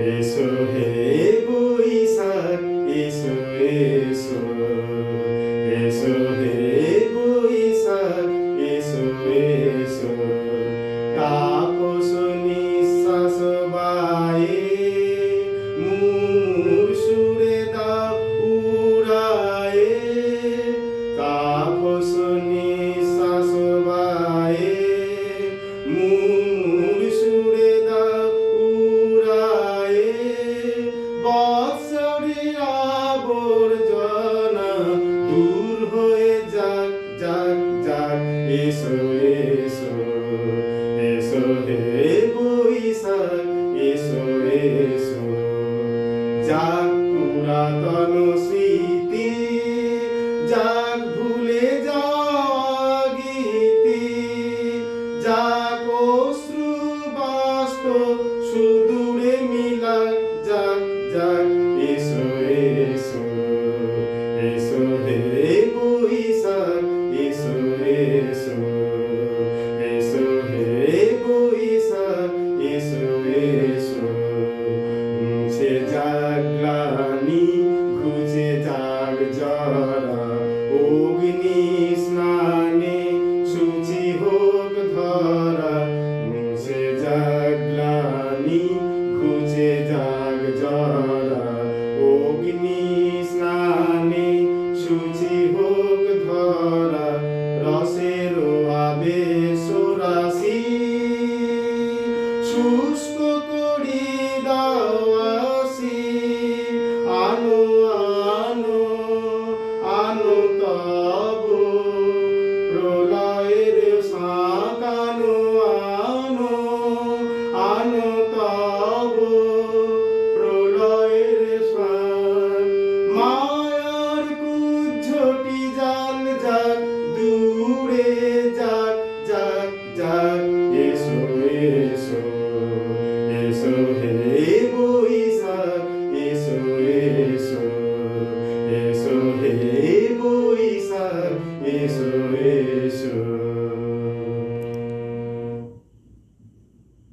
এসো হে বৈশাখ এসো এসো এসো হে বৈশাখ এসো এসো তাপস নিঃশ্বাস বায়ে মুমুর সুরে দাও উড়ায়ে তাপস নিঃশ্বাস বায়ে মুমুর সুরে দাও উড়ায়ে বৎসরের আবর্জনা দূর হয়ে যাক যাক যাক এসো এসো এসো হে বৈশাখ এসো এসো যাক পুরাতন স্মৃতি যাক ভুলে যাওয়া গীতি যাক অশ্রু বাষ্প সুদূরে মিলাক যাক যাক এসো এসো এসো হে বৈশাখ এসো এসো এসো হে বৈশাখ এসো এসো মুছে যাক গ্লানি ঘুচে যাক জরা অগ্নি স্নানে শুচি হোক ধরা মুছে যাক গ্লানি ঘুচে যাক জরা অগ্নি স্নানে শুচি